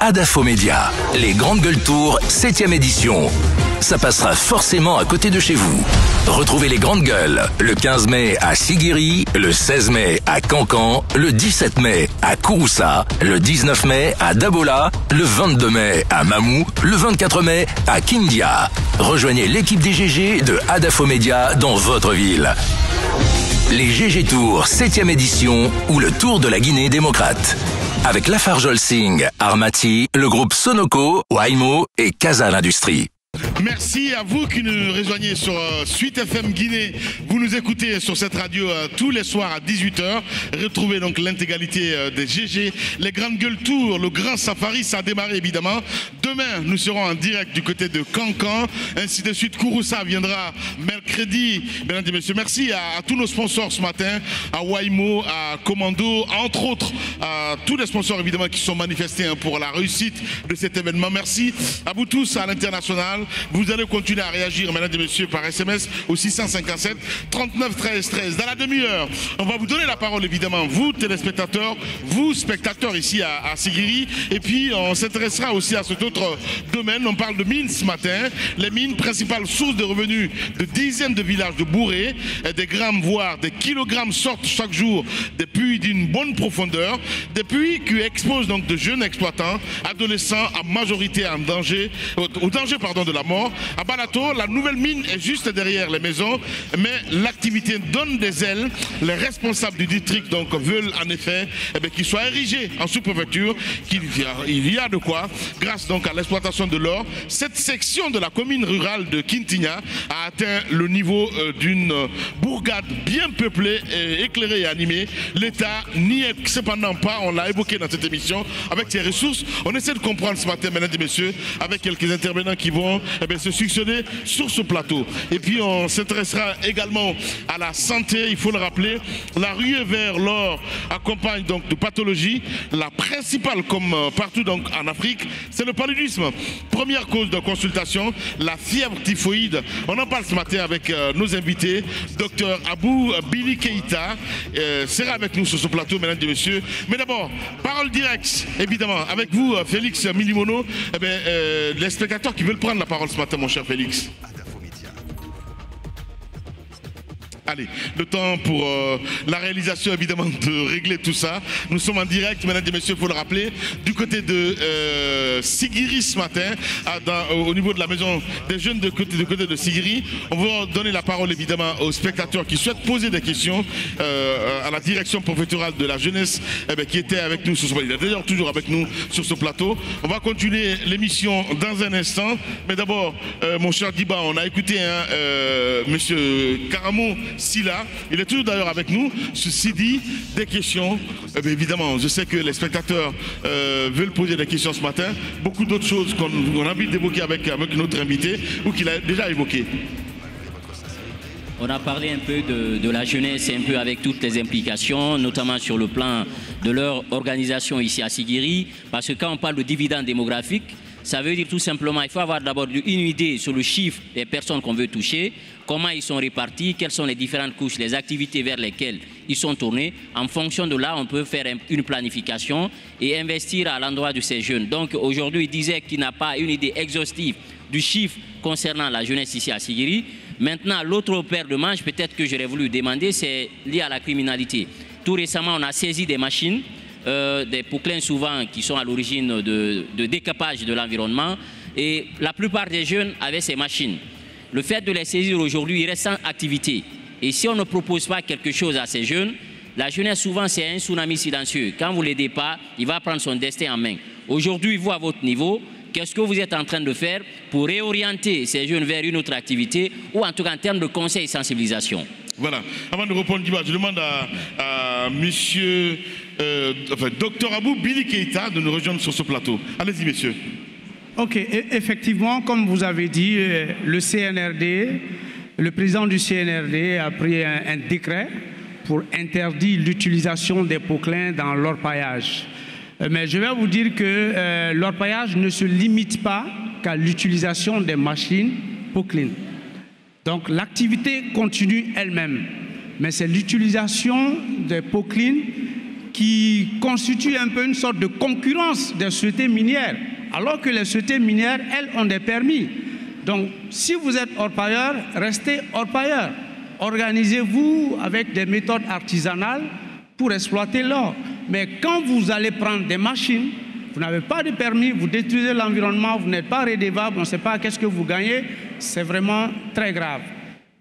Adafo Média, les Grandes Gueules Tour, 7e édition. Ça passera forcément à côté de chez vous. Retrouvez les Grandes Gueules le 15 mai à Siguiri, le 16 mai à Cancan, le 17 mai à Kouroussa, le 19 mai à Dabola, le 22 mai à Mamou, le 24 mai à Kindia. Rejoignez l'équipe des GG de Adafo Média dans votre ville. Les GG Tours, 7e édition, ou le Tour de la Guinée démocrate. Avec Lafarge Singh, Armati, le groupe Sonoco, Waymo et Casal Industrie. Merci à vous qui nous rejoignez sur Suite FM Guinée. Vous nous écoutez sur cette radio tous les soirs à 18 h. Retrouvez donc l'intégralité des GG. Les Grandes Gueules Tour, le grand safari, ça a démarré évidemment. Demain, nous serons en direct du côté de Cancan. Ainsi de suite, Kouroussa viendra mercredi. Mesdames et messieurs, merci à tous nos sponsors ce matin, à Waymo, à Commando, entre autres, à tous les sponsors évidemment qui sont manifestés pour la réussite de cet événement. Merci à vous tous à l'international. Vous allez continuer à réagir, mesdames et messieurs, par SMS au 657 39 13 13. Dans la demi-heure, on va vous donner la parole, évidemment, vous, téléspectateurs, vous, spectateurs ici à Siguiri. Et puis, on s'intéressera aussi à cet autre domaine. On parle de mines ce matin. Les mines, principales sources de revenus de dizaines de villages de bourrés. Des grammes, voire des kilogrammes sortent chaque jour des puits d'une bonne profondeur. Des puits qui exposent donc de jeunes exploitants, adolescents, à majorité en danger, au danger, pardon, de la mort. À Balato, la nouvelle mine est juste derrière les maisons, mais l'activité donne des ailes. Les responsables du district donc veulent en effet qu'il soit érigé en sous-préfecture, qu'il y a de quoi, grâce donc à l'exploitation de l'or. Cette section de la commune rurale de Kintigna a atteint le niveau d'une bourgade bien peuplée, et éclairée et animée. L'État n'y est cependant pas, on l'a évoqué dans cette émission, avec ses ressources. On essaie de comprendre ce matin, mesdames et messieurs, avec quelques intervenants qui vont se succéder sur ce plateau. Et puis on s'intéressera également à la santé. Il faut le rappeler, la ruée vers l'or accompagne donc de pathologies. La principale, comme partout donc en Afrique, c'est le paludisme. Première cause de consultation, la fièvre typhoïde. On en parle ce matin avec nos invités. Docteur Abou Billy Keïta sera avec nous sur ce plateau, mesdames et messieurs. Mais d'abord, parole directe, évidemment, avec vous, Félix Milimono. Les spectateurs qui veulent prendre la parole ce matin, mon cher Félix. Allez, le temps pour la réalisation évidemment de régler tout ça. Nous sommes en direct, mesdames et messieurs, il faut le rappeler, du côté de Siguiri ce matin, au niveau de la maison des jeunes de côté de Siguiri. On va donner la parole évidemment aux spectateurs qui souhaitent poser des questions à la direction préfectorale de la jeunesse qui était avec nous sur ce plateau. Il est d'ailleurs toujours avec nous sur ce plateau. On va continuer l'émission dans un instant. Mais d'abord, mon cher Diba, on a écouté monsieur Karamo Silla, il est toujours d'ailleurs avec nous. Ceci dit, des questions, évidemment, je sais que les spectateurs veulent poser des questions ce matin. Beaucoup d'autres choses qu'on a envie d'évoquer avec notre invité ou qu'il a déjà évoqué. On a parlé un peu de la jeunesse et un peu avec toutes les implications, notamment sur le plan de leur organisation ici à Siguiri, parce que quand on parle de dividendes démographiques, ça veut dire tout simplement qu'il faut avoir d'abord une idée sur le chiffre des personnes qu'on veut toucher, comment ils sont répartis, quelles sont les différentes couches, les activités vers lesquelles ils sont tournés. En fonction de là, on peut faire une planification et investir à l'endroit de ces jeunes. Donc aujourd'hui, il disait qu'il n'a pas une idée exhaustive du chiffre concernant la jeunesse ici à Siguiri. Maintenant, l'autre paire de manches, peut-être que j'aurais voulu demander, c'est lié à la criminalité. Tout récemment, on a saisi des machines, des pouclins souvent qui sont à l'origine de décapage de l'environnement. Et la plupart des jeunes avaient ces machines. Le fait de les saisir aujourd'hui, ils restent sans activité. Et si on ne propose pas quelque chose à ces jeunes, la jeunesse souvent c'est un tsunami silencieux. Quand vous ne l'aidez pas, il va prendre son destin en main. Aujourd'hui, vous à votre niveau, qu'est-ce que vous êtes en train de faire pour réorienter ces jeunes vers une autre activité ou en tout cas en termes de conseils et sensibilisation? Voilà. Avant de répondre, je demande à monsieur, docteur Abou Billy Keïta de nous rejoindre sur ce plateau. Allez-y, messieurs. Ok, effectivement, comme vous avez dit, le CNRD, le président du CNRD a pris un décret pour interdire l'utilisation des pouclins dans l'orpaillage. Mais je vais vous dire que l'orpaillage ne se limite pas qu'à l'utilisation des machines pouclines. Donc l'activité continue elle-même, mais c'est l'utilisation des pouclines qui constitue un peu une sorte de concurrence des sociétés minières, alors que les sociétés minières, elles, ont des permis. Donc, si vous êtes orpailleur, restez orpailleur. Organisez-vous avec des méthodes artisanales pour exploiter l'or. Mais quand vous allez prendre des machines, vous n'avez pas de permis, vous détruisez l'environnement, vous n'êtes pas redevable, on ne sait pas qu'est-ce que vous gagnez, c'est vraiment très grave.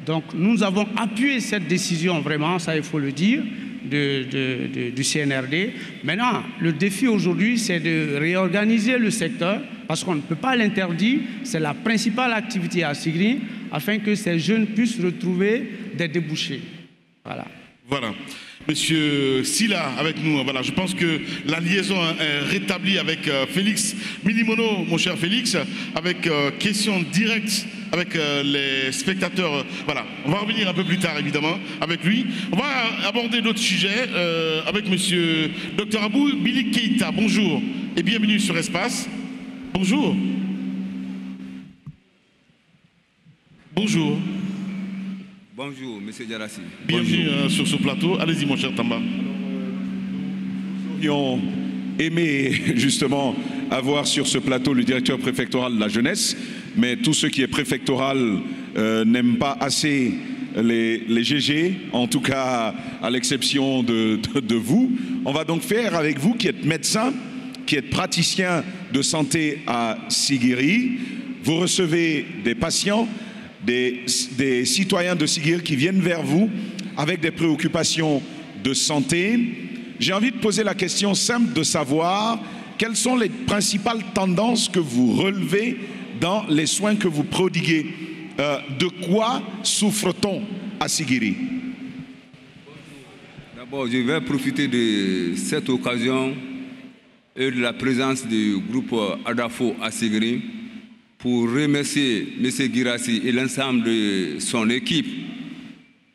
Donc nous avons appuyé cette décision, vraiment, ça il faut le dire, du CNRD. Maintenant, le défi aujourd'hui, c'est de réorganiser le secteur, parce qu'on ne peut pas l'interdire, c'est la principale activité à Sigiri, afin que ces jeunes puissent retrouver des débouchés. Voilà. Voilà. Monsieur Silla avec nous, voilà, je pense que la liaison est rétablie avec Félix Milimono, mon cher Félix, avec question directe avec les spectateurs. Voilà, on va revenir un peu plus tard évidemment avec lui. On va aborder d'autres sujets avec monsieur Dr Abou Billy Keïta. Bonjour et bienvenue sur Espace. Bonjour. Bonjour. Bonjour, M. Djarassi. Bienvenue sur ce plateau. Allez-y, mon cher Tamba. Nous aurions aimé justement avoir sur ce plateau le directeur préfectoral de la jeunesse, mais tout ce qui est préfectoral n'aime pas assez les GG, en tout cas à l'exception de vous. On va donc faire avec vous qui êtes médecin, qui êtes praticien de santé à Sigiri. Vous recevez des patients, des citoyens de Sigiri qui viennent vers vous avec des préoccupations de santé. J'ai envie de poser la question simple de savoir quelles sont les principales tendances que vous relevez dans les soins que vous prodiguez. De quoi souffre-t-on à Sigiri? D'abord, je vais profiter de cette occasion et de la présence du groupe Adafo à Sigiri pour remercier M. Girassi et l'ensemble de son équipe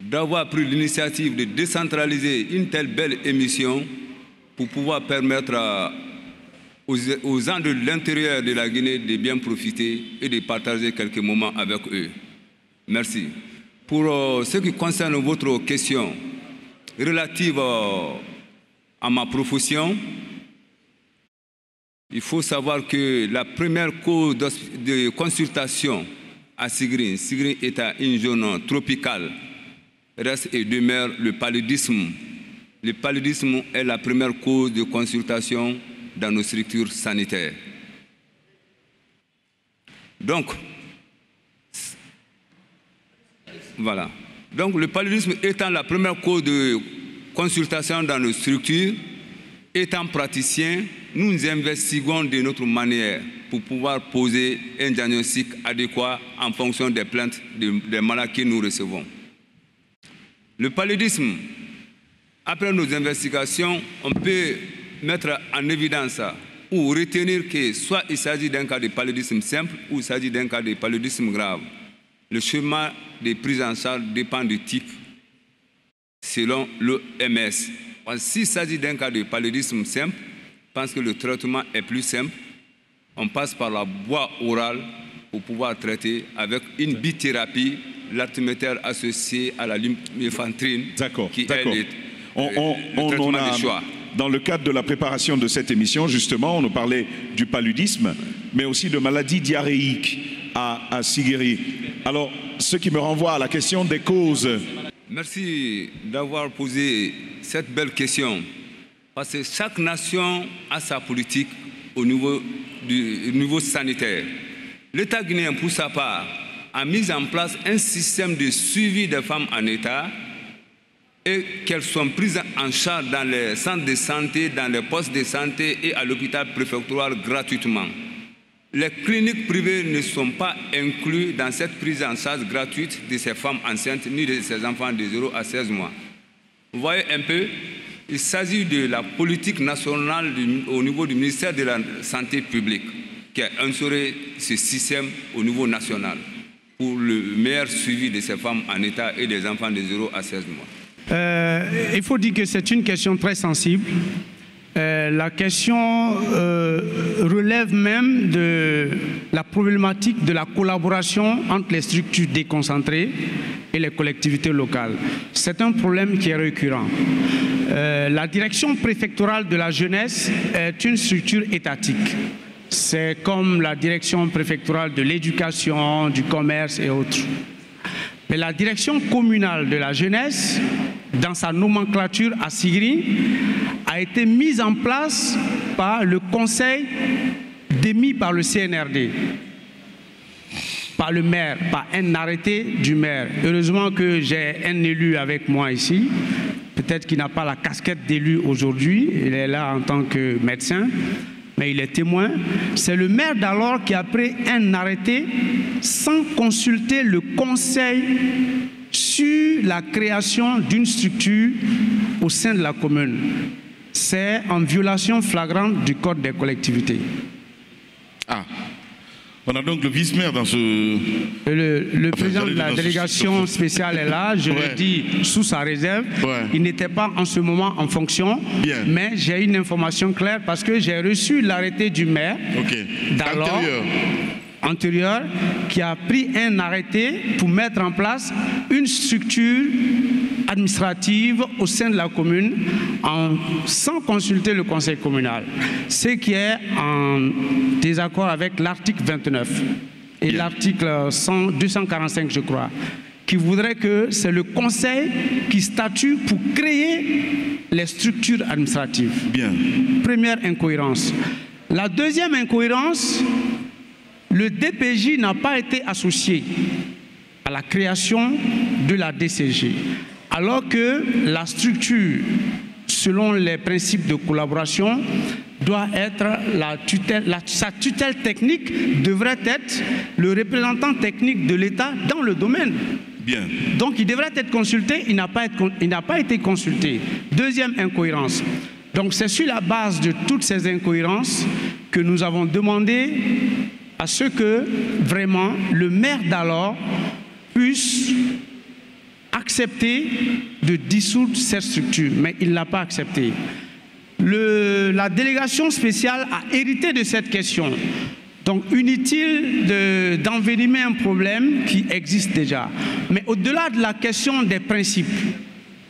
d'avoir pris l'initiative de décentraliser une telle belle émission pour pouvoir permettre aux gens de l'intérieur de la Guinée de bien profiter et de partager quelques moments avec eux. Merci. Pour ce qui concerne votre question relative à ma profession, il faut savoir que la première cause de consultation à Sigiri, Sigiri étant une zone tropicale, reste et demeure le paludisme. Le paludisme est la première cause de consultation dans nos structures sanitaires. Donc, voilà. Donc, le paludisme étant la première cause de consultation dans nos structures, étant praticien, nous nous investiguons de notre manière pour pouvoir poser un diagnostic adéquat en fonction des plaintes des malades que nous recevons. Le paludisme, après nos investigations, on peut mettre en évidence ou retenir que soit il s'agit d'un cas de paludisme simple ou il s'agit d'un cas de paludisme grave. Le schéma de prise en charge dépend du type selon l'OMS. S'il s'agit d'un cas de paludisme simple, je pense que le traitement est plus simple. On passe par la voie orale pour pouvoir traiter avec une bithérapie, l'artéméter associé à la lumefantrine, qui est le traitement de choix. Dans le cadre de la préparation de cette émission, justement, on nous parlait du paludisme, mais aussi de maladies diarrhéiques à Sigiri. Alors, ce qui me renvoie à la question des causes. Merci d'avoir posé cette belle question. Parce que chaque nation a sa politique au niveau sanitaire. L'État guinéen, pour sa part, a mis en place un système de suivi des femmes en état et qu'elles sont prises en charge dans les centres de santé, dans les postes de santé et à l'hôpital préfectoral gratuitement. Les cliniques privées ne sont pas incluses dans cette prise en charge gratuite de ces femmes enceintes ni de ces enfants de 0 à 16 mois. Vous voyez un peu, il s'agit de la politique nationale au niveau du ministère de la Santé publique qui a instauré ce système au niveau national pour le meilleur suivi de ces femmes en état et des enfants de 0 à 16 mois. Il faut dire que c'est une question très sensible. La question relève même de la problématique de la collaboration entre les structures déconcentrées et les collectivités locales. C'est un problème qui est récurrent. La direction préfectorale de la jeunesse est une structure étatique. C'est comme la direction préfectorale de l'éducation, du commerce et autres. Mais la direction communale de la jeunesse, dans sa nomenclature à Sigiri, a été mise en place par le conseil démis par le CNRD, par le maire, par un arrêté du maire. Heureusement que j'ai un élu avec moi ici, peut-être qu'il n'a pas la casquette d'élu aujourd'hui, il est là en tant que médecin, mais il est témoin. C'est le maire d'alors qui a pris un arrêté sans consulter le conseil sur la création d'une structure au sein de la commune. C'est en violation flagrante du Code des collectivités. Ah, on a donc le vice-maire dans ce... Le président de la délégation spéciale est là, je le dis sous sa réserve. Il n'était pas en ce moment en fonction, mais j'ai une information claire parce que j'ai reçu l'arrêté du maire d'alors, antérieur, qui a pris un arrêté pour mettre en place une structure administrative au sein de la commune sans consulter le conseil communal, ce qui est en désaccord avec l'article 29 et l'article 245 je crois, qui voudrait que c'est le conseil qui statue pour créer les structures administratives. Première incohérence. La deuxième incohérence, le DPJ n'a pas été associé à la création de la DCG, alors que la structure, selon les principes de collaboration, doit être sa tutelle technique devrait être le représentant technique de l'État dans le domaine. Donc il devrait être consulté, il n'a pas été consulté. Deuxième incohérence. Donc c'est sur la base de toutes ces incohérences que nous avons demandé à ce que vraiment le maire d'alors puisse accepter de dissoudre cette structure, mais il ne l'a pas accepté. La délégation spéciale a hérité de cette question. Donc inutile d'envenimer un problème qui existe déjà. Mais au-delà de la question des principes,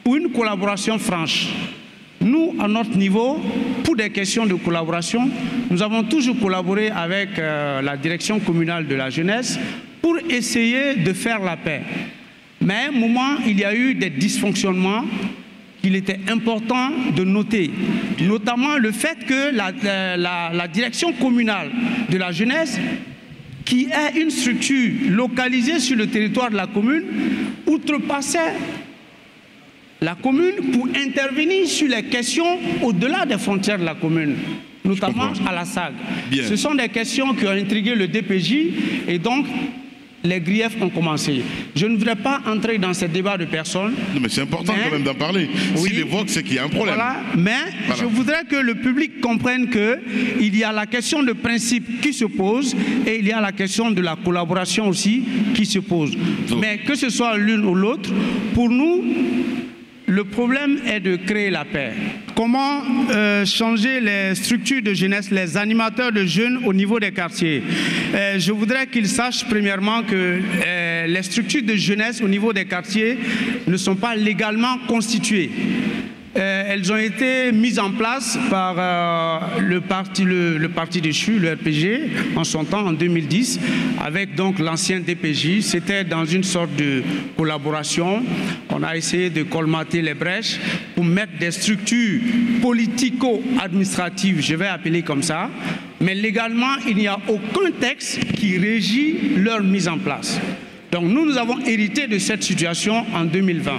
pour une collaboration franche, nous, à notre niveau, pour des questions de collaboration, nous avons toujours collaboré avec la direction communale de la jeunesse pour essayer de faire la paix. Mais à un moment, il y a eu des dysfonctionnements qu'il était important de noter, notamment le fait que la direction communale de la jeunesse, qui est une structure localisée sur le territoire de la commune, outrepassait la commune pour intervenir sur les questions au-delà des frontières de la commune, notamment à la SAG. Ce sont des questions qui ont intrigué le DPJ et donc les griefs ont commencé. Je ne voudrais pas entrer dans ces débats de personnes. Non, mais c'est important quand même d'en parler. S'il évoque, c'est qu'il y a un problème. Je voudrais que le public comprenne qu'il y a la question de principe qui se pose et il y a la question de la collaboration aussi qui se pose. Mais que ce soit l'une ou l'autre, pour nous, le problème est de créer la paix. Comment changer les structures de jeunesse, les animateurs de jeunes au niveau des quartiers? Je voudrais qu'ils sachent premièrement que les structures de jeunesse au niveau des quartiers ne sont pas légalement constituées. Elles ont été mises en place par le parti déchu, le RPG, en son temps, en 2010, avec donc l'ancien DPJ. C'était dans une sorte de collaboration. On a essayé de colmater les brèches pour mettre des structures politico-administratives, je vais appeler comme ça, mais légalement, il n'y a aucun texte qui régit leur mise en place. Donc nous avons hérité de cette situation en 2020.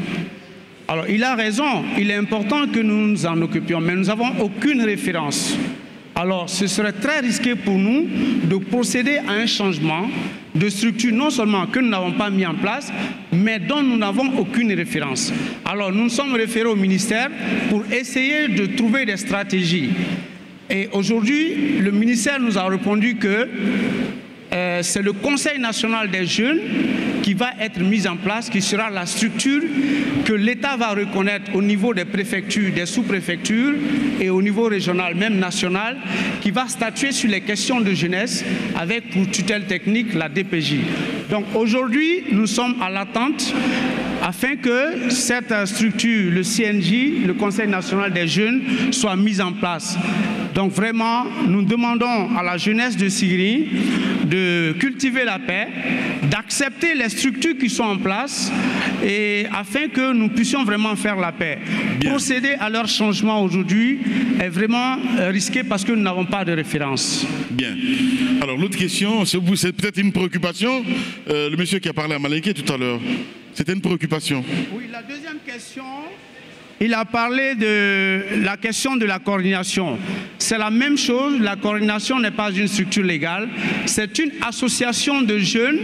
Alors, il a raison, il est important que nous nous en occupions, mais nous n'avons aucune référence. Alors, ce serait très risqué pour nous de procéder à un changement de structure, non seulement que nous n'avons pas mis en place, mais dont nous n'avons aucune référence. Alors, nous nous sommes référés au ministère pour essayer de trouver des stratégies. Et aujourd'hui, le ministère nous a répondu que c'est le Conseil national des jeunes qui va être mis en place, qui sera la structure que l'État va reconnaître au niveau des préfectures, des sous-préfectures et au niveau régional, même national, qui va statuer sur les questions de jeunesse avec pour tutelle technique la DPJ. Donc aujourd'hui, nous sommes à l'attente afin que cette structure, le CNJ, le Conseil national des jeunes, soit mise en place. Donc vraiment, nous demandons à la jeunesse de Sigiri de cultiver la paix, d'accepter les structures qui sont en place et afin que nous puissions vraiment faire la paix. Bien. Procéder à leur changement aujourd'hui est vraiment risqué parce que nous n'avons pas de référence. Bien. Alors l'autre question, c'est peut-être une préoccupation. Le monsieur qui a parlé à Malinké tout à l'heure, c'était une préoccupation. Oui, la deuxième question, il a parlé de la question de la coordination. C'est la même chose, la coordination n'est pas une structure légale, c'est une association de jeunes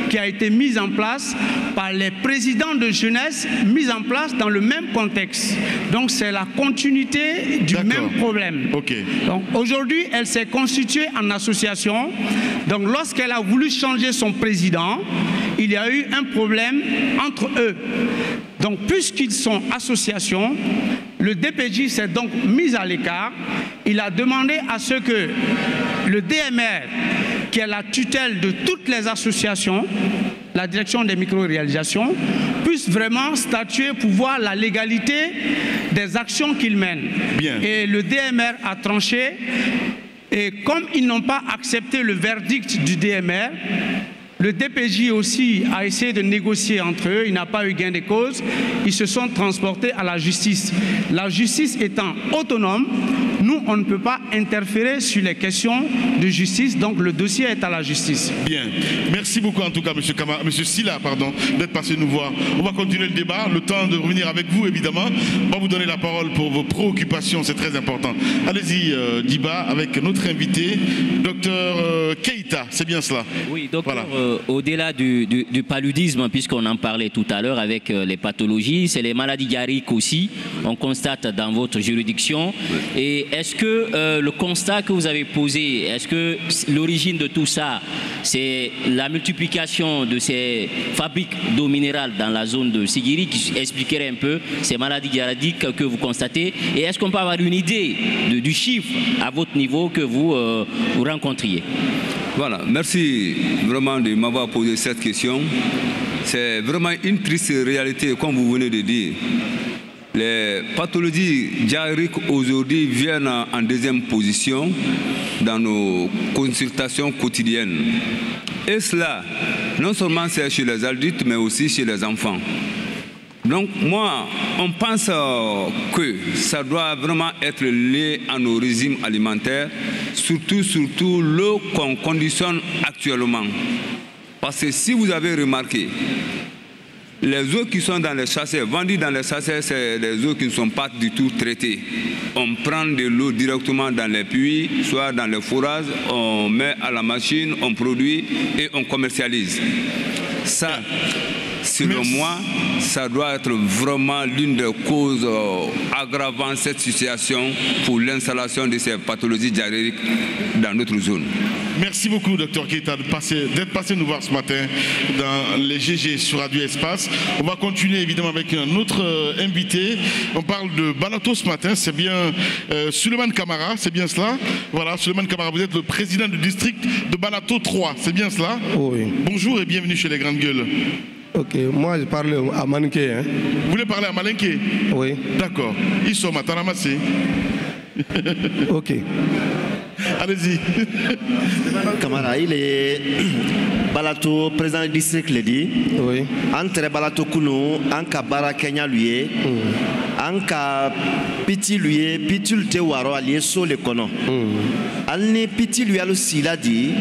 qui a été mise en place par les présidents de jeunesse, mise en place dans le même contexte. Donc c'est la continuité du même problème. Okay. Donc aujourd'hui, elle s'est constituée en association. Donc lorsqu'elle a voulu changer son président, il y a eu un problème entre eux. Donc puisqu'ils sont associations, le DPJ s'est donc mis à l'écart. Il a demandé à ce que le DMR, qui est la tutelle de toutes les associations, la direction des micro-réalisations, puisse vraiment statuer pour voir la légalité des actions qu'ils mènent. Bien. Et le DMR a tranché. Et comme ils n'ont pas accepté le verdict du DMR, le DPJ aussi a essayé de négocier entre eux, il n'a pas eu gain de cause, ils se sont transportés à la justice. La justice étant autonome, nous, on ne peut pas interférer sur les questions de justice, donc le dossier est à la justice. Bien. Merci beaucoup en tout cas, monsieur Silla, d'être passé nous voir. On va continuer le débat, le temps de revenir avec vous, évidemment. On va vous donner la parole pour vos préoccupations, c'est très important. Allez-y, Diba, avec notre invité, docteur Keïta, c'est bien cela? Oui, docteur. Voilà. Au-delà du paludisme, puisqu'on en parlait tout à l'heure avec les pathologies, c'est les maladies diarrhéiques aussi, on constate dans votre juridiction. Et est-ce que le constat que vous avez posé, est-ce que l'origine de tout ça, c'est la multiplication de ces fabriques d'eau minérale dans la zone de Sigiri qui expliquerait un peu ces maladies diarrhéiques que vous constatez? Et est-ce qu'on peut avoir une idée du chiffre à votre niveau que vous rencontriez? Voilà, merci vraiment de m'avoir posé cette question. C'est vraiment une triste réalité, comme vous venez de dire. Les pathologies diarrhéiques aujourd'hui viennent en deuxième position dans nos consultations quotidiennes. Et cela, non seulement c'est chez les adultes, mais aussi chez les enfants. Donc moi, on pense que ça doit vraiment être lié à nos régimes alimentaires, surtout l'eau qu'on conditionne actuellement. Parce que si vous avez remarqué, les eaux qui sont dans les sachets, vendues dans les sachets, c'est les eaux qui ne sont pas du tout traitées. On prend de l'eau directement dans les puits, soit dans les forages, on met à la machine, on produit et on commercialise. Ça, selon moi, ça doit être vraiment l'une des causes aggravant cette situation pour l'installation de ces pathologies diarrhéiques dans notre zone. Merci beaucoup, docteur Keïta, d'être passé nous voir ce matin dans les GG sur Radio Espace. On va continuer évidemment avec un autre invité. On parle de Balato ce matin, c'est bien Suleiman Camara, c'est bien cela? Voilà, Suleiman Camara, vous êtes le président du district de Balato 3, c'est bien cela? Oui. Bonjour et bienvenue chez les Grandes Gueules. Ok, moi je parle à Malinké. Hein. Vous voulez parler à Malinké? Oui. D'accord. Ils sont à Tanamassé. Ok. Allez-y. Camara, il est Balato, président du district, le dit. Oui. Entre Balato Kounou, Anka Bara Kenya lui, Anka Piti lui, Pitul Tewaro allié sur le kono. Alni Piti lui alu sila dit.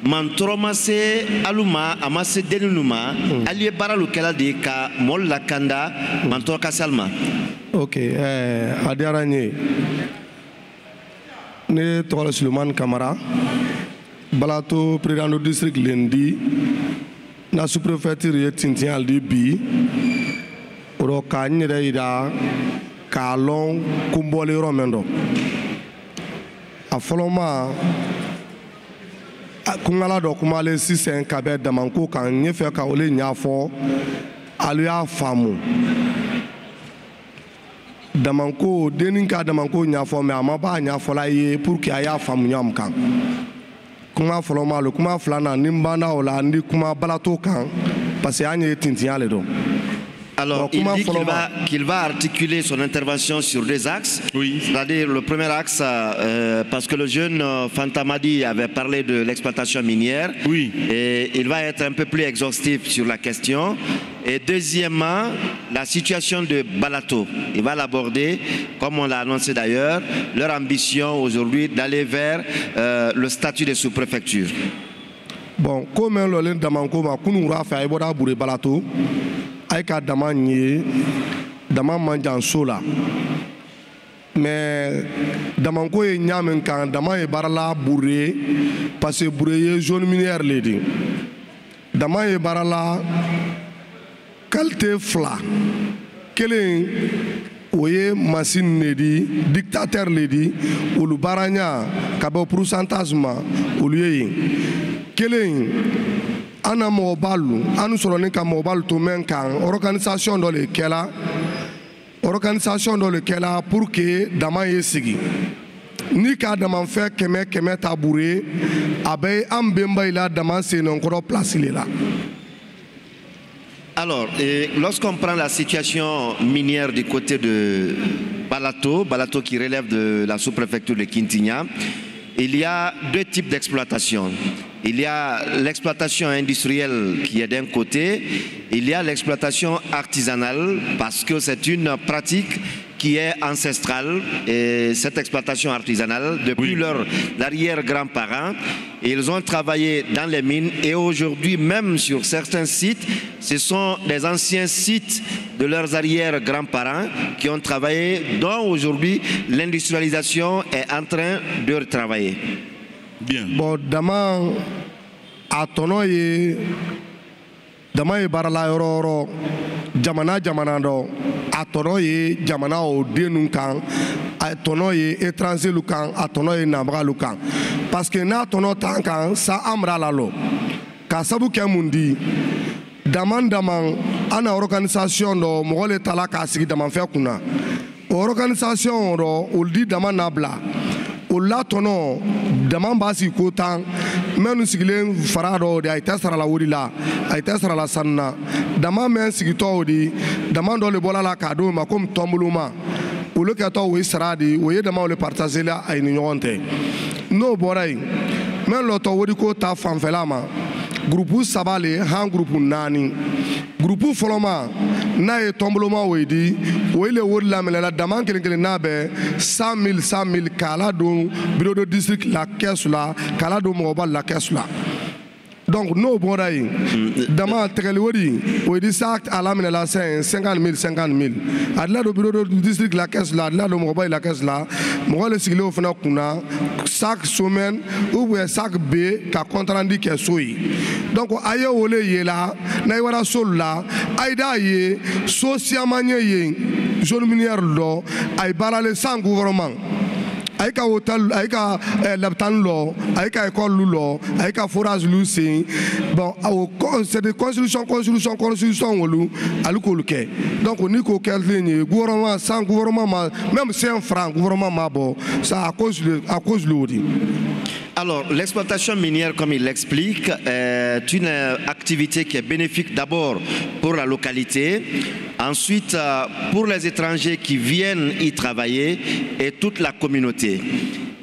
Mantromase aluma amase denunuma allié Bara lukela de ka mol lakanda mantro kasalma. Ok, Adiaranye. Ne tɔgɔ Suleiman Camara, Balato président du district lundi, na sous-préfecture ye tintin aldi bi, oro ka n yɛrɛ yira k'a lɔn ko n bɔlen yɔrɔ min dɔ. A fɔlɔ ma, kunkala dɔ kumalen sisan ka bɛ Damanko kan, n ye fɛ ka ole ɲɛfɔ, alu y'a faamu. Damanko denin ka Damanko ɲɛfɔ mais a ma b'a ɲɛfɔla ye pour que a y'a faamu ɲɔgɔn kan. Kuma fɔlɔ ma lo kuma filanan ni n banna o la ni kuma Balato kan parce que an ye tintinya le dɔn. Alors, il dit qu'il va articuler son intervention sur deux axes. Oui. C'est-à-dire le premier axe, parce que le jeune Fantamadi avait parlé de l'exploitation minière. Oui. Et il va être un peu plus exhaustif sur la question. Et deuxièmement, la situation de Balato. Il va l'aborder, comme on l'a annoncé d'ailleurs, leur ambition aujourd'hui d'aller vers le statut de sous-préfecture. Bon, comme le Damanko m'a kunura fait Iboda Bouré Balato, Aïka Damanye, Daman Manjan Sola. Mais Damanko est Nyamenkan, Daman et Barala Bouré, parce que Bouré zone minière lady. Daman et Barala, qualité fla. Quel est oye machine lady, dictateur lady, ou le baranya, kabo pourcentage ma, ou lié. Kelen ana mobalu anu soronin ka mobalu to men kan organisation dans lequel pour que dama yesigi ni ka dama fait keme tabourer abe ambemba ila dama c'est encore place là. Alors, lorsqu'on prend la situation minière du côté de Balato qui relève de la sous-préfecture de Kintinya, il y a deux types d'exploitation. Il y a l'exploitation industrielle qui est d'un côté, il y a l'exploitation artisanale parce que c'est une pratique qui est ancestrale et cette exploitation artisanale depuis leur arrière-grands-parents. Ils ont travaillé dans les mines et aujourd'hui même sur certains sites, ce sont des anciens sites de leurs arrière-grands-parents qui ont travaillé, dont aujourd'hui l'industrialisation est en train de retravailler. Bien. Bon, dama atonoye dama e barala yororo jamana do atonoye jamana o denun kan atonoye étranger lu kan atonoye nabra lu kan parce que na tono tankan sa amra lalo ka sabu ke mundi daman ana organisation do mogole tala ka sigi daman fe kuna organisation do uldi daman nabla o la tono daman basi ko tan menu sigilen farado de ay tasara la wurila ay tasara la sanna daman men sigito di daman do le bola la kado ma comme tombuluma o le ka to we saradi o ye daman le partager la ay ni nyonte no boray men lo to wodi ko ta fanfela ma groupe sabale han groupe nani groupe foloma na ye tombuluma we di o ile wurila melela daman kelen na be 100 000 kala do bureau de district la caisse là kala do mobile la caisse là donc no boray dama tegel wodi o di sac à la melela 50 000 adla do bureau de district la caisse là adla do mobile la caisse là mo le siglo fana kuna chaque semaine ou sac B ka contrandi ke soyi donc aye wole yela na wara sol la aida ye sociamanye ye zone minière do ay balale sans gouvernement aïka hôtel aïka l'habitant lo aïka école lo aïka forage lu c'est bon c'est des construction wolu alukoluke donc on dit qu'auquel ligne gouvernement sans gouvernement même 5 francs gouvernement mabo ça à cause l'odi. Alors, l'exploitation minière, comme il l'explique, est une activité qui est bénéfique d'abord pour la localité, ensuite pour les étrangers qui viennent y travailler et toute la communauté.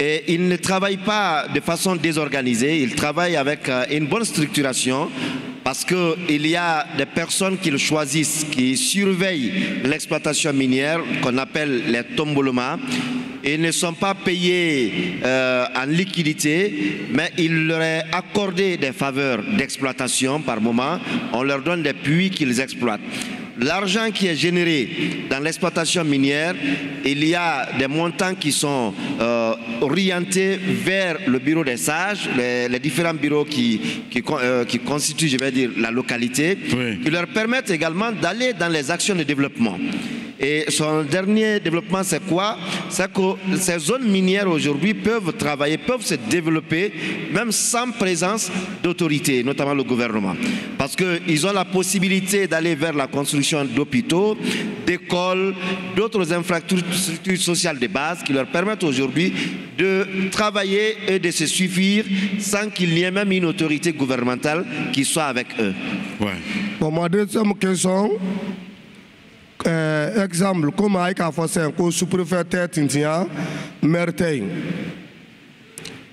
Et ils ne travaillent pas de façon désorganisée, ils travaillent avec une bonne structuration parce qu'il y a des personnes qu'ils choisissent, qui surveillent l'exploitation minière, qu'on appelle les tomboloma. Ils ne sont pas payés en liquidité, mais il leur est accordé des faveurs d'exploitation par moment. On leur donne des puits qu'ils exploitent. L'argent qui est généré dans l'exploitation minière, il y a des montants qui sont orientés vers le bureau des sages, les différents bureaux qui constituent, je vais dire, la localité, qui leur permettent également d'aller dans les actions de développement. Et son dernier développement, c'est quoi? C'est que ces zones minières aujourd'hui peuvent travailler, peuvent se développer, même sans présence d'autorités, notamment le gouvernement. Parce qu'ils ont la possibilité d'aller vers la construction d'hôpitaux, d'écoles, d'autres infrastructures sociales de base qui leur permettent aujourd'hui de travailler et de se suffire sans qu'il n'y ait même une autorité gouvernementale qui soit avec eux. Bon, ma deuxième question, exemple comme Aïka Fossin, ko sous-préfet Tintia, Mertei.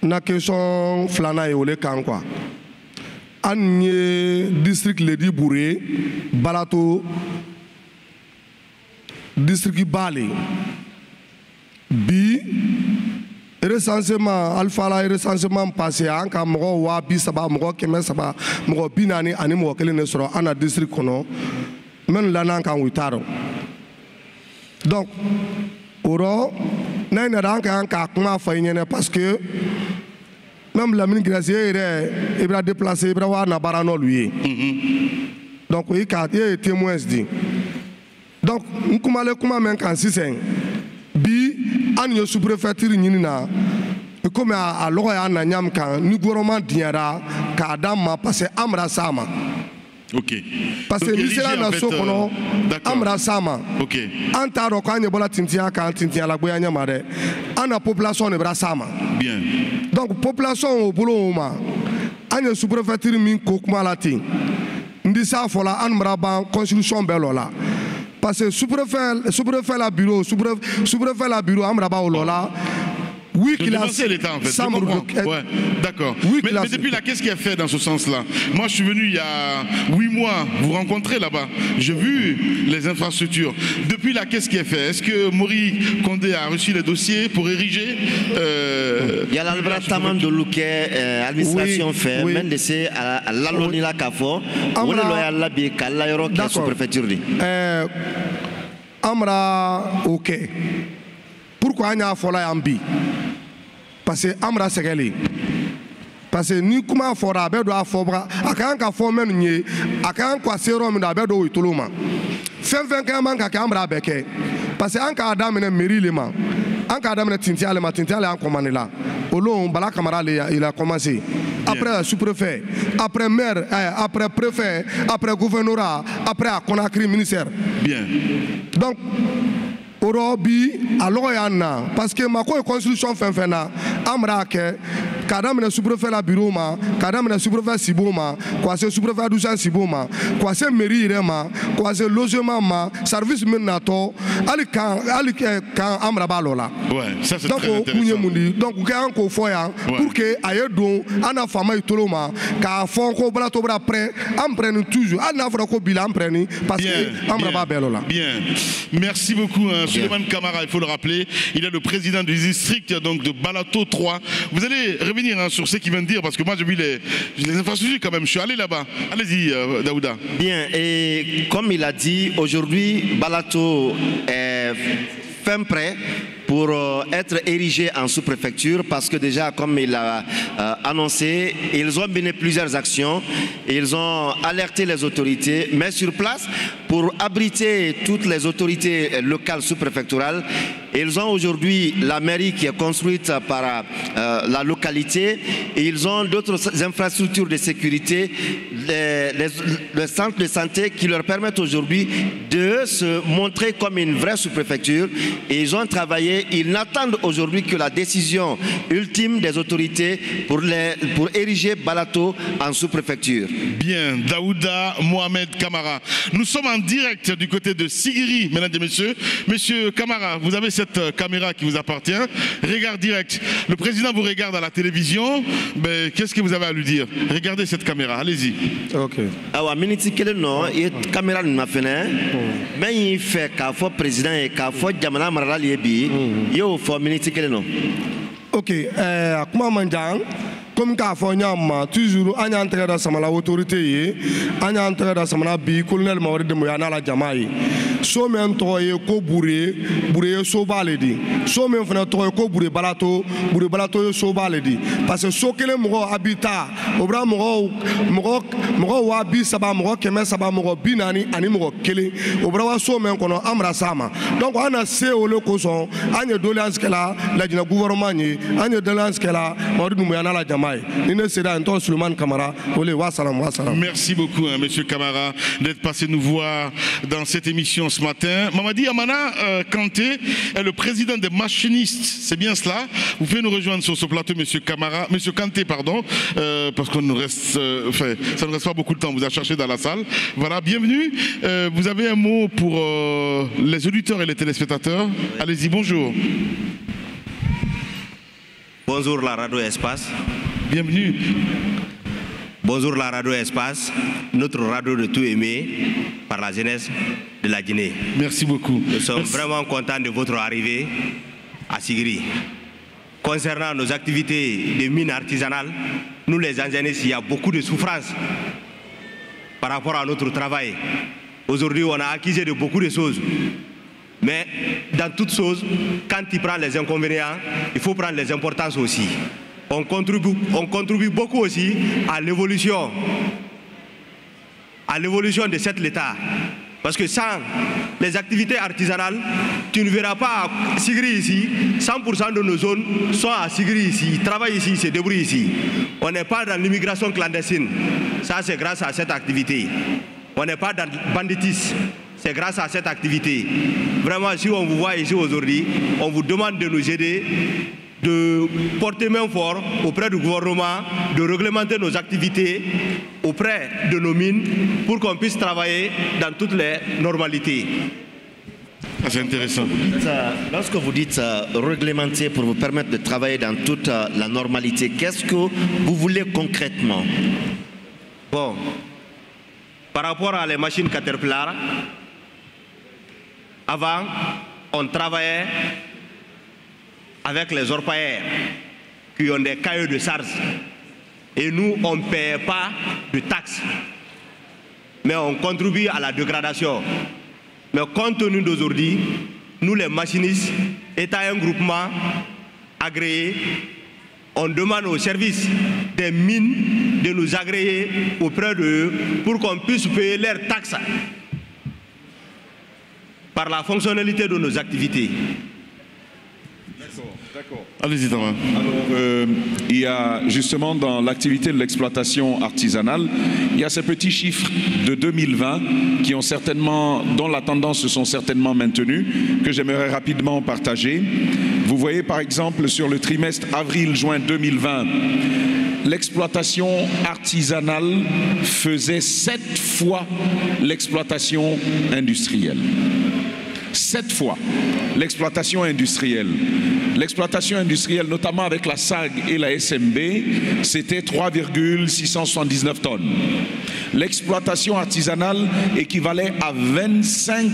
Na question flana et ole kankwa. Anye district Ledi Bouré, Balato, district Bali. Bi recensement alpha la recensement passé en ka mogo wa bi saba mogo keme saba mogo binani ani mogo kele ne soro ana district kono men lana kan witaro. Donc oro na ina dan kan ka kuma fa nyene parce que même la mine gracier il va déplacer il va wa na barano lui. Donc il ka témoins dit. Donc nkuma le kuma men kan sisen bi an yo sous-préfecture nyina comme a logo ya na nyam kan ni gouvernement diara ka dama parce amra sama. OK. Parce que misela na so kono amra sama. OK. Anta ro kan bola tintia kan tintia la boya nyama de ana population ne bra sama. Bien. Donc population au boulot ma an yo sous-préfecture min ko kuma la tin. Ndisa fola an mraba constitution belola. Parce que sous-préfet la bureau, sous-préfet la bureau, Amraba Olola, oui qu'il a l'État en fait. Ouais, d'accord. Oui, mais depuis là, qu'est-ce qui est fait dans ce sens-là? Moi, je suis venu il y a 8 mois vous rencontrer là-bas. J'ai vu les infrastructures. Depuis là, qu'est-ce qui est fait? Est-ce que Mori Condé a reçu les dossiers pour ériger il y a l'alberatement de Louquet, administration fait, même de ces à l'Alonila Kafo, on est loyal là, Kalayoro qui est sous-préfecture. Amra, ok. Pourquoi il y a fola ambi? Parce que Amra Segeli. Parce que ni kuma fora bedo afobra akan ka formen nye akan kwa serum da bedo ituluma. Fen ka man ka Amra beke. Parce que anka adam ne merilema. Anka adam ne tintiale ma tintiale en commandela. Olon bala Camara il a commencé. Après sous-préfet, après maire, après préfet, après gouvernorat, après Conakry ministère. Bien. Donc Orobi alors yana parce que ma construction fena amra ke kadam na sous-préfet la bureau ma kadam na sous-préfet Siboma quoi c'est sous-préfet Dousan Siboma quoi c'est mairie rema quoi c'est logement ma service menato ali kan amra balola. Ouais, ça c'est donc, très intéressant. Donc quand ko foya pour que ayedon ana fama itoloma ka fon ko bla to bra prêt am prenne toujours ana fera ko bilan prenne parce que amra ba belola. Bien. Merci beaucoup Souleymane Camara, il faut le rappeler, il est le président du district donc de Balato 3. Vous allez revenir sur ce qu'il vient de dire parce que moi j'ai vu les infrastructures quand même, je suis allé là-bas. Allez-y Daouda. Bien, et comme il a dit, aujourd'hui Balato est fin prêt pour être érigé en sous-préfecture parce que déjà, comme il a annoncé, ils ont mené plusieurs actions, ils ont alerté les autorités, mais sur place, pour abriter toutes les autorités locales sous-préfectorales, ils ont aujourd'hui la mairie qui est construite par la localité et ils ont d'autres infrastructures de sécurité, les centres de santé qui leur permettent aujourd'hui de se montrer comme une vraie sous-préfecture et ils ont travaillé. Ils n'attendent aujourd'hui que la décision ultime des autorités pour ériger Balato en sous-préfecture. Bien, Daouda Mohamed Camara. Nous sommes en direct du côté de Sigiri, mesdames et messieurs. Monsieur Camara, vous avez cette caméra qui vous appartient. Regard direct. Le président vous regarde à la télévision. Qu'est-ce que vous avez à lui dire? Regardez cette caméra, allez-y. Ok. Alors, minute que non, il caméra n'a fait mais il fait qu'à fois président et qu'à fois Jamana Marali yo for minute que non. Ok, comment manjang comme qu'a fait toujours en entrée dans sa autorité, en entrée dans sa bi colonel Maurice de Moyana la Jamaï. So men toye ko bouré so baledi. So men fena toye ko bouré balato yo so baledi. Parce que so kele mo habitat, obra mo wa bi saba mo keme saba mo binani ani mo kele. Obra wa so men kono amra sama. Donc on a se o le koson, anye doléance que la dina gouvernement ni, anye doléance que la Maurice de Moyana la Jamaï. Nine sera un Souleymane Camara. Ole wa salam wa salam. Merci beaucoup monsieur Camara d'être passé nous voir dans cette émission ce matin. Mamadi Amana Kanté est le président des machinistes, c'est bien cela. Vous pouvez nous rejoindre sur ce plateau, Monsieur Kanté, pardon, parce qu'on nous reste, ça ne reste pas beaucoup de temps, vous a cherché dans la salle. Voilà, bienvenue. Vous avez un mot pour les auditeurs et les téléspectateurs. Allez-y, bonjour. Bonjour la radio Espace. Bienvenue. Bonjour la radio Espace, notre radio de tout aimé par la jeunesse de la Guinée. Merci beaucoup. Nous sommes vraiment contents de votre arrivée à Sigiri. Concernant nos activités de mines artisanales, nous les ingénistes, il y a beaucoup de souffrance par rapport à notre travail. Aujourd'hui, on a acquis de beaucoup de choses. Mais dans toutes choses, quand il prend les inconvénients, il faut prendre les importances aussi. On contribue beaucoup aussi à l'évolution de cet État. Parce que sans les activités artisanales, tu ne verras pas à Sigiri ici, 100% de nos zones sont à Sigiri ici, travaillent ici, se débrouillent ici. On n'est pas dans l'immigration clandestine. Ça, c'est grâce à cette activité. On n'est pas dans le banditisme. C'est grâce à cette activité. Vraiment, si on vous voit ici aujourd'hui, on vous demande de nous aider, de porter main forte auprès du gouvernement, de réglementer nos activités auprès de nos mines pour qu'on puisse travailler dans toutes les normalités. C'est intéressant. Lorsque vous dites réglementer pour vous permettre de travailler dans toute la normalité, qu'est-ce que vous voulez concrètement? Bon, par rapport à les machines Caterpillar, avant, on travaillait avec les orpailleurs qui ont des cahiers de charges. Et nous, on ne paye pas de taxes. Mais on contribue à la dégradation. Mais compte tenu d'aujourd'hui, nous les machinistes, étant un groupement agréé, on demande aux services des mines de nous agréer auprès d'eux pour qu'on puisse payer leurs taxes par la fonctionnalité de nos activités. D'accord. Allez-y, Thomas. Alors, il y a justement dans l'activité de l'exploitation artisanale, il y a ces petits chiffres de 2020 qui ont certainement, dont la tendance se sont certainement maintenues, que j'aimerais rapidement partager. Vous voyez par exemple sur le trimestre avril-juin 2020, l'exploitation artisanale faisait 7 fois l'exploitation industrielle. 7 fois l'exploitation industrielle. L'exploitation industrielle, notamment avec la SAG et la SMB, c'était 3,679 tonnes. L'exploitation artisanale équivalait à 25,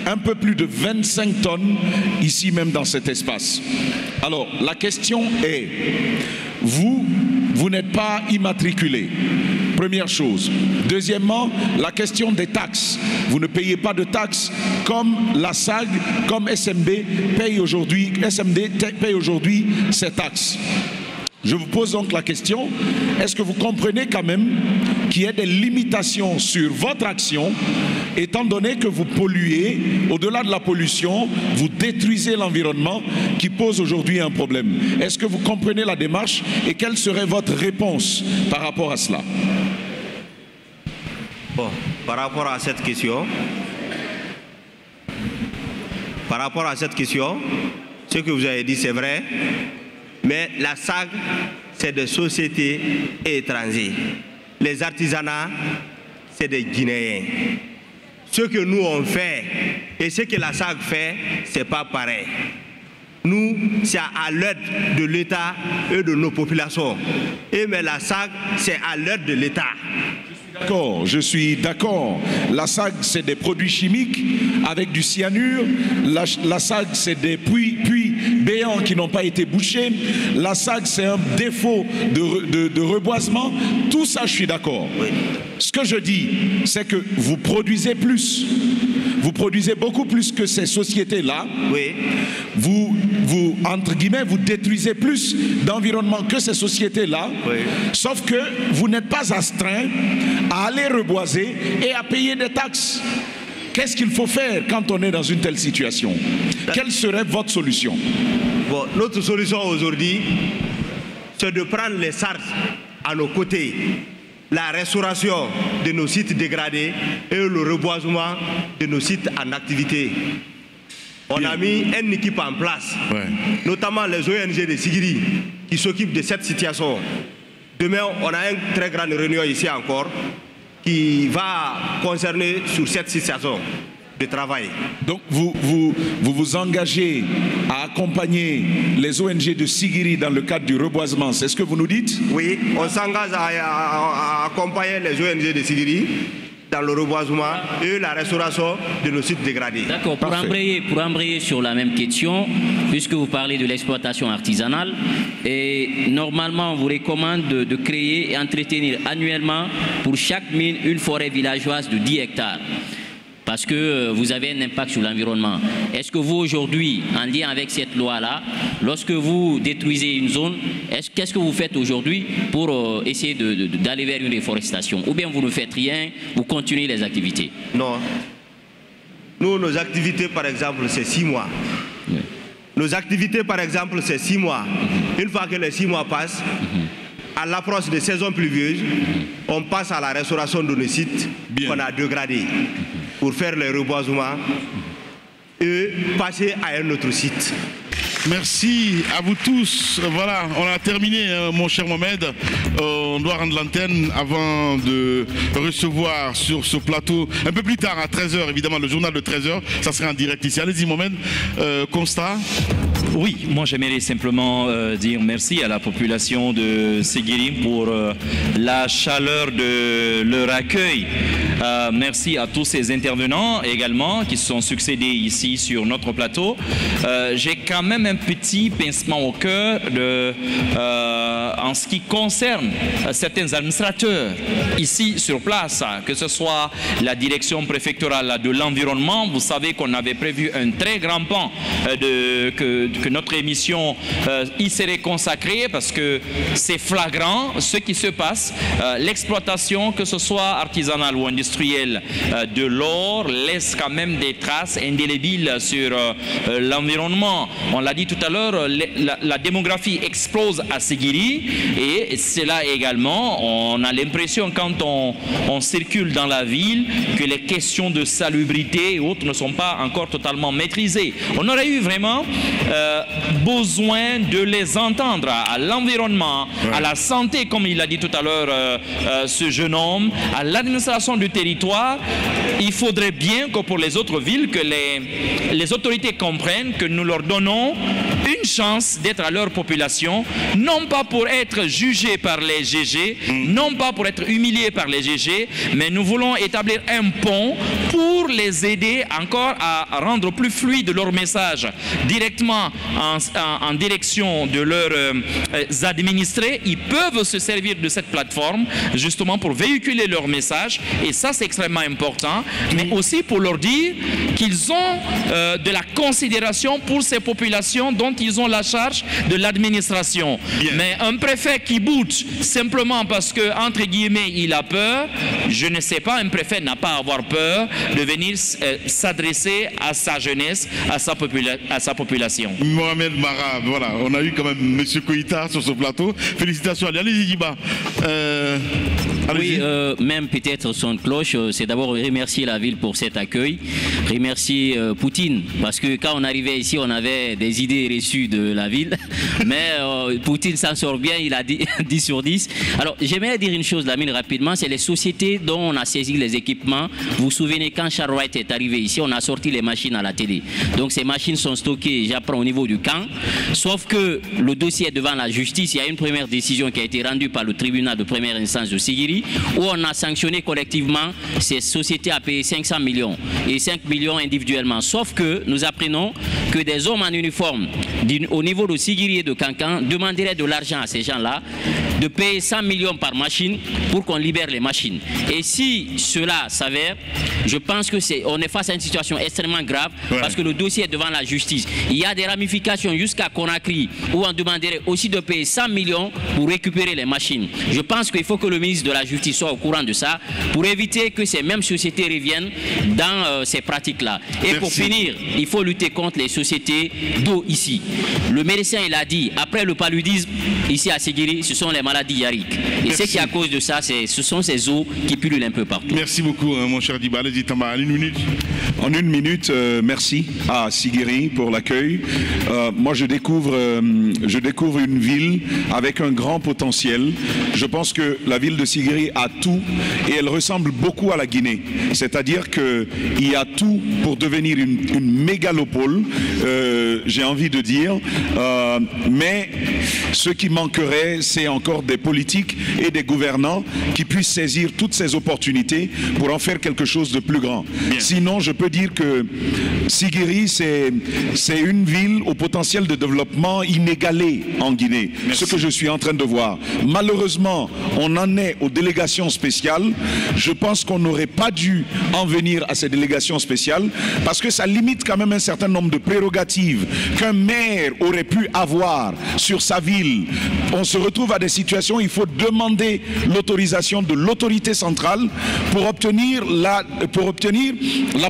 un peu plus de 25 tonnes, ici même dans cet espace. Alors, la question est, vous n'êtes pas immatriculé. Première chose. Deuxièmement, la question des taxes. Vous ne payez pas de taxes comme la SAG, comme SMB paye aujourd'hui. SMD paye aujourd'hui ces taxes. Je vous pose donc la question, est-ce que vous comprenez quand même qu'il y a des limitations sur votre action, étant donné que vous polluez, au-delà de la pollution, vous détruisez l'environnement qui pose aujourd'hui un problème. Est-ce que vous comprenez la démarche et quelle serait votre réponse par rapport à cela? Bon, par rapport à cette question, ce que vous avez dit c'est vrai, mais la SAG, c'est des sociétés étrangères. Les artisanats, c'est des Guinéens. Ce que nous on fait et ce que la SAG fait, c'est pas pareil. Nous, c'est à l'aide de l'État et de nos populations. Mais la SAG, c'est à l'aide de l'État. D'accord, je suis d'accord. La SAG, c'est des produits chimiques avec du cyanure. La SAG, c'est des puits béants qui n'ont pas été bouchés. La SAG, c'est un défaut de reboisement. Tout ça, je suis d'accord. Oui. Ce que je dis, c'est que vous produisez plus. Vous produisez beaucoup plus que ces sociétés-là. Oui. Vous, entre guillemets, vous détruisez plus d'environnement que ces sociétés-là. Oui. Sauf que vous n'êtes pas astreint à aller reboiser et à payer des taxes. Qu'est-ce qu'il faut faire quand on est dans une telle situation? Quelle serait votre solution? Bon, notre solution aujourd'hui, c'est de prendre les charges à nos côtés. la restauration de nos sites dégradés et le reboisement de nos sites en activité. On a mis une équipe en place, notamment les ONG de Sigiri qui s'occupent de cette situation. Demain, on a une très grande réunion ici encore qui va concerner sur cette situation de travail. Donc vous engagez à accompagner les ONG de Sigiri dans le cadre du reboisement, c'est ce que vous nous dites? Oui, on s'engage à accompagner les ONG de Sigiri dans le reboisement et la restauration de nos sites dégradés. D'accord, pour embrayer sur la même question, puisque vous parlez de l'exploitation artisanale, et normalement on vous recommande de créer et entretenir annuellement pour chaque mine une forêt villageoise de 10 hectares. Parce que vous avez un impact sur l'environnement. Est-ce que vous, aujourd'hui, en lien avec cette loi-là, lorsque vous détruisez une zone, qu'est-ce que vous faites aujourd'hui pour essayer d'aller vers une déforestation? Ou bien vous ne faites rien, vous continuez les activités? Non. Nous, nos activités, par exemple, c'est 6 mois. Oui. Nos activités, par exemple, c'est 6 mois. Une fois que les 6 mois passent, à l'approche des saisons pluvieuses, on passe à la restauration de nos sites qu'on a dégradés pour faire le reboisement et passer à un autre site. Merci à vous tous. Voilà, on a terminé, mon cher Mohamed. On doit rendre l'antenne avant de recevoir sur ce plateau, un peu plus tard, à 13h, évidemment, le journal de 13h. Ça sera en direct ici. Allez-y, Mohamed. Constat? Oui, moi j'aimerais simplement dire merci à la population de Sigiri pour la chaleur de leur accueil. Merci à tous ces intervenants également qui se sont succédés ici sur notre plateau. J'ai quand même un petit pincement au cœur en ce qui concerne certains administrateurs ici sur place, que ce soit la direction préfectorale de l'environnement. Vous savez qu'on avait prévu un très grand pan que notre émission y serait consacrée parce que c'est flagrant ce qui se passe. L'exploitation, que ce soit artisanale ou industrielle, de l'or laisse quand même des traces indélébiles sur l'environnement. On l'a dit tout à l'heure, la démographie explose à Sigiri et c'est là également, on a l'impression quand on circule dans la ville que les questions de salubrité et autres ne sont pas encore totalement maîtrisées. On aurait eu vraiment besoin de les entendre à l'environnement, à la santé, comme il a dit tout à l'heure ce jeune homme, à l'administration du territoire. Il faudrait bien que pour les autres villes, que les autorités comprennent que nous leur donnons une chance d'être à leur population, non pas pour être jugés par les GG, non pas pour être humiliés par les GG, mais nous voulons établir un pont pour les aider encore à rendre plus fluide leur message directement en direction de leurs administrés. Ils peuvent se servir de cette plateforme justement pour véhiculer leur message et ça c'est extrêmement important, mais aussi pour leur dire qu'ils ont de la considération pour ces populations dont ils ont la charge de l'administration. Mais un préfet qui boude simplement parce que, entre guillemets, il a peur, je ne sais pas, un préfet n'a pas à avoir peur de venir s'adresser à sa jeunesse, à sa population. Mohamed Mara, voilà, on a eu quand même M. Koïta sur ce plateau. Félicitations, allez-y, Jiba. Oui, même peut-être son cloche, c'est d'abord remercier la ville pour cet accueil, remercier Poutine, parce que quand on arrivait ici, on avait des idées reçues de la ville, mais Poutine s'en sort bien, il a dit 10 sur 10. Alors, j'aimerais dire une chose, Lamine, rapidement, c'est les sociétés dont on a saisi les équipements. Vous vous souvenez, quand Charles Wright est arrivé ici, on a sorti les machines à la télé. Donc, ces machines sont stockées, j'apprends, au niveau du camp, sauf que le dossier est devant la justice. Il y a une première décision qui a été rendue par le tribunal de première instance de Sigiri, où on a sanctionné collectivement ces sociétés à payer 500 millions et 5 millions individuellement. Sauf que nous apprenons que des hommes en uniforme au niveau de Sigiri et de Kankan demanderaient de l'argent à ces gens-là, de payer 100 millions par machine pour qu'on libère les machines. Et si cela s'avère, je pense que on est face à une situation extrêmement grave parce que le dossier est devant la justice. Il y a des ramifications jusqu'à Conakry où on demanderait aussi de payer 100 millions pour récupérer les machines. Je pense qu'il faut que le ministre de la Justice soit au courant de ça pour éviter que ces mêmes sociétés reviennent dans ces pratiques-là. Et pour finir, il faut lutter contre les sociétés d'eau ici. Le médecin, il a dit, après le paludisme, ici à Séguiri, ce sont les maladies diarrhéiques. Et ce qui est à cause de ça, ce sont ces eaux qui pullulent un peu partout. Merci beaucoup, mon cher Diba. Allez-y, Tamba, en une minute. En une minute, merci à Sigiri pour l'accueil. Moi, je découvre une ville avec un grand potentiel. Je pense que la ville de Sigiri a tout et elle ressemble beaucoup à la Guinée. C'est-à-dire qu'il y a tout pour devenir une mégalopole, j'ai envie de dire. Mais ce qui manquerait, c'est encore des politiques et des gouvernants qui puissent saisir toutes ces opportunités pour en faire quelque chose de plus grand. Bien. Sinon, je peux dire que Sigiri, c'est une ville au potentiel de développement inégalé en Guinée. Merci. Ce que je suis en train de voir. Malheureusement, on en est aux délégations spéciales. Je pense qu'on n'aurait pas dû en venir à ces délégations spéciales parce que ça limite quand même un certain nombre de prérogatives qu'un maire aurait pu avoir sur sa ville. On se retrouve à des situations où il faut demander l'autorisation de l'autorité centrale pour obtenir la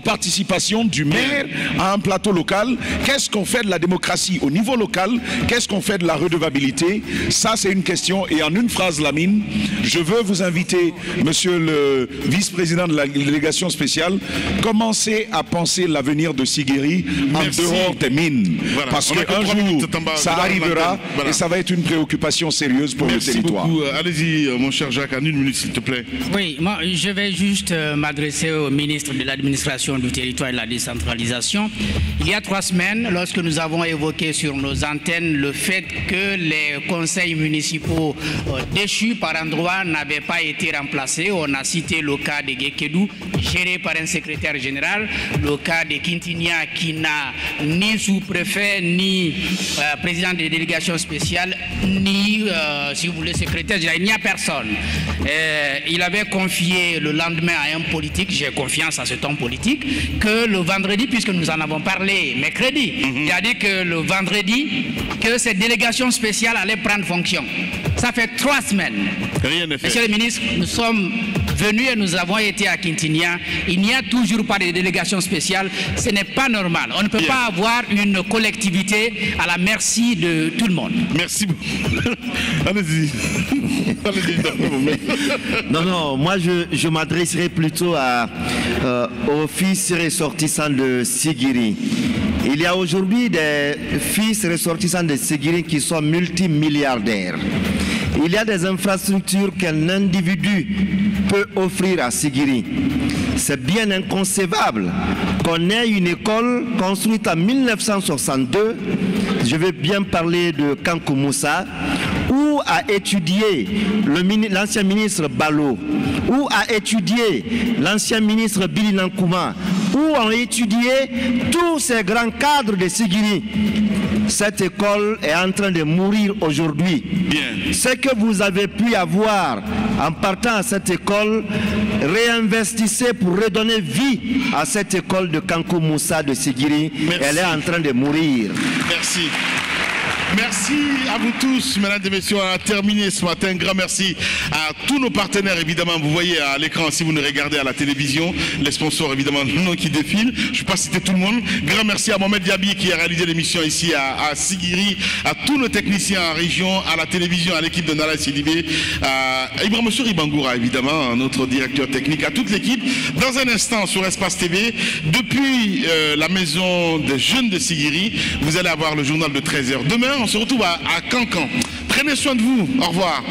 participation du maire à un plateau local. Qu'est-ce qu'on fait de la démocratie au niveau local? Qu'est-ce qu'on fait de la redevabilité? Ça, c'est une question. Et en une phrase, Lamine, je veux vous inviter, monsieur le vice-président de la délégation spéciale, commencez à penser l'avenir de Sigiri en dehors des mines. Voilà. Parce qu'un jour, ça arrivera et ça va être une préoccupation sérieuse pour le territoire. Merci beaucoup. Allez-y, mon cher Jacques, en une minute, s'il te plaît. Oui, moi, je vais juste m'adresser au ministre de l'administration du territoire et de la décentralisation. Il y a 3 semaines, lorsque nous avons évoqué sur nos antennes le fait que les conseils municipaux déchus par endroits n'avaient pas été remplacés, on a cité le cas de Gekedou, géré par un secrétaire général, le cas de Kintinia qui n'a ni sous-préfet, ni président de délégation spéciale, ni, si vous voulez, secrétaire général. Il n'y a personne. Il avait confié le lendemain à un politique, j'ai confiance à cet homme politique, que le vendredi, puisque nous en avons parlé mercredi, il a dit que le vendredi, que cette délégation spéciale allait prendre fonction. Ça fait 3 semaines. Rien n'est fait. Monsieur le ministre, nous sommes venus et nous avons été à Kintinia. Il n'y a toujours pas de délégation spéciale. Ce n'est pas normal. On ne peut pas avoir une collectivité à la merci de tout le monde. Merci beaucoup. Allez-y. Non, moi je m'adresserai plutôt aux fils ressortissants de Sigiri. Il y a aujourd'hui des fils ressortissants de Sigiri qui sont multimilliardaires. Il y a des infrastructures qu'un individu peut offrir à Sigiri. C'est bien inconcevable qu'on ait une école construite en 1962, je vais bien parler de Kankou Moussa, où a étudié l'ancien ministre Balo, où a étudié l'ancien ministre Billy Nankouma, où ont étudié tous ces grands cadres de Sigiri. Cette école est en train de mourir aujourd'hui. Ce que vous avez pu avoir en partant à cette école, réinvestissez pour redonner vie à cette école de Kankou Moussa de Sigiri. Elle est en train de mourir. Merci. Merci à vous tous, mesdames et messieurs. On a terminé ce matin. Un grand merci à tous nos partenaires, évidemment. Vous voyez à l'écran, si vous nous regardez à la télévision, les sponsors, évidemment, qui défilent. Je ne vais pas citer tout le monde. Grand merci à Mohamed Diaby qui a réalisé l'émission ici à Sigiri, à tous nos techniciens en région, à la télévision, à l'équipe de Nala Sidibé, à Ibrahim Ribangoura, évidemment, notre directeur technique, à toute l'équipe. Dans un instant, sur Espace TV, depuis la maison des jeunes de Sigiri, vous allez avoir le journal de 13h. Demain, on se retrouve à Cancan. Prenez soin de vous. Au revoir.